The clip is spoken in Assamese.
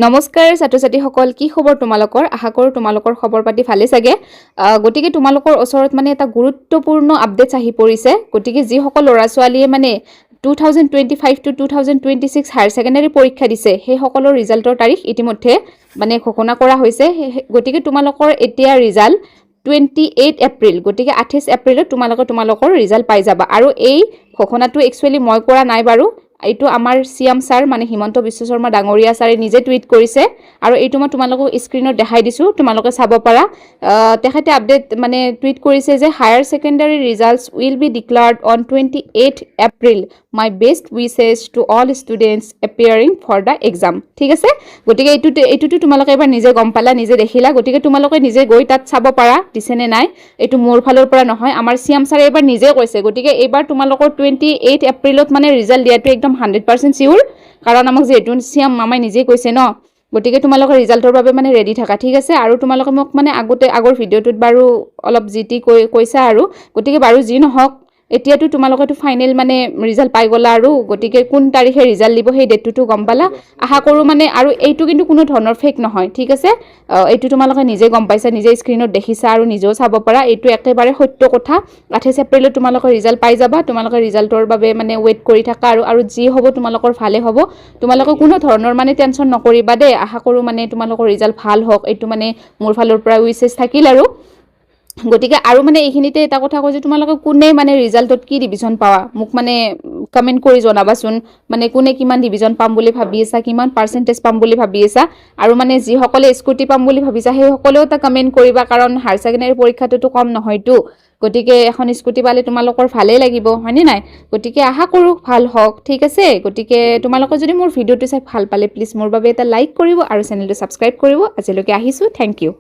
নমস্কাৰ ছাত্ৰ ছাত্ৰীসকল কি খবৰ তোমালোকৰ আশা কৰো তোমালোকৰ খবৰ পাতি ভালে চাগে গটিকে তোমালোকৰ ওচৰত মানে এটা গুৰুত্বপূৰ্ণ আপডেটছ আহি পৰিছে গটিকে যি সকল ল'ৰা ছোৱালীয়ে মানে 2025 to 2026 হায়াৰ সেকেন্ডাৰী পৰীক্ষা দিছে সেই সকলৰ ৰিজাল্টৰ তাৰিখ ইতিমধ্যে মানে ঘোষণা কৰা হৈছে গটিকে তোমালোকৰ এতিয়া ৰিজাল্ট 28 এপ্ৰিল গটিকে 28 এপ্ৰিলত তোমালোকৰ ৰিজাল্ট পাই যাবা আৰু এই ঘোষণাটো একচুয়ালি মই কৰা নাই বাৰু এইটো আমাৰ সিএম স্যাৰ মানে হিমন্ত বিশ্ব শৰ্মা ডাঙৰীয়া স্যাৰে নিজে টুইট কৰিছে আৰু এইটো মই তোমালোকক স্ক্ৰিনত দেখাই দিছো তোমালোকে চাব পাৰা তেখেতে আপডেট মানে টুইট কৰিছে যে higher secondary results will be declared on 28 April my best wishes to all students appearing for the exam ঠিক আছে গটিকে এইটো তোমালোকে এবাৰ নিজে গম পালা নিজে দেখিলা গটিকে তোমালোকে নিজে গৈ তাত চাব পাৰা দিছেনে নাই এইটো মোৰ ফালৰ পৰা নহয় আমাৰ সিএম স্যাৰে এবাৰ নিজে কৈছে গটিকে এবাৰ তোমালোকৰ 28 এপ্ৰিলত মানে ৰিজাল্ট দিয়াটো একদম 100% সিউৰ কাৰণ আমাক যেহেতু সিএম মামাই নিজে কৈছে ন গটিকে তোমালোকৰ ৰিজাল্টৰ বাবে মানে ৰেডি থাকা ঠিক আছে আৰু তোমালোকে মোক মানে আগৰ ভিডিঅ'টোত বাৰু অলপ জিটি কৈছা আৰু গটিকে বাৰু যি নহওক এতিয়াটো তোমালোকেটো ফাইনেল মানে ৰিজাল্ট পাই গলা আৰু গটিকে কোন তাৰিখে ৰিজাল্ট দিব সেই ডেটটো গম পালা আশা কৰো মানে আৰু এইটো কিন্তু কোনো ধৰণৰ ফেক নহয় ঠিক আছে এইটো তোমালোকে নিজে গম পাইছা নিজে স্ক্ৰিনত দেখিছা আৰু নিজেও চাব পাৰা এইটো একেবাৰে সত্য কথা 28 এপ্ৰিলত তোমালোকৰ ৰিজাল্ট পাই যাবা তোমালোকৰ ৰিজাল্টৰ বাবে মানে ওয়েট কৰি থাকা আৰু যি হ'ব তোমালোকৰ ভালে হ'ব তোমালোকে কোনো ধৰণৰ মানে টেনচন নকৰিবা দে আশা কৰো মানে তোমালোকৰ ৰিজাল্ট ভাল হওক এইটো মানে মোৰ ফালৰ পৰা উইশেছ থাকিল আৰু গটিকে আৰু মানে এইখিনিতে এটা কথা কৈছো তোমালোকে কোনে মানে ৰিজাল্টত কি ডিভিজন পাৱা মোক মানে কমেন্ট কৰি জনাবাচোন মানে কোনে কিমান ডিভিজন পাম বুলি ভাবি আছা কিমান পাৰ্সেন্টেজ পাম বুলি ভাবি আছা আৰু মানে যি সকলে স্কুটি পাম বুলি ভাবিছা সেই সকলেও তা কমেন্ট কৰিবা কাৰণ হায়াৰ সেকেন্ডাৰী পৰীক্ষাটো কম নহয়তো গটিকে এখন স্কুটি পালে তোমালোকৰ ভালে লাগিব হয়নে নাই গটিকে আশা কৰো ভাল হওক ঠিক আছে গটিকে তোমালোকে যদি মোৰ ভিডিঅটো চাই ভাল পালে প্লিজ মোৰ বাবে এটা লাইক কৰিব আৰু চেনেলটো সাবস্ক্ৰাইব কৰিব আজিলৈকে আহিছো থ্যাংক ইউ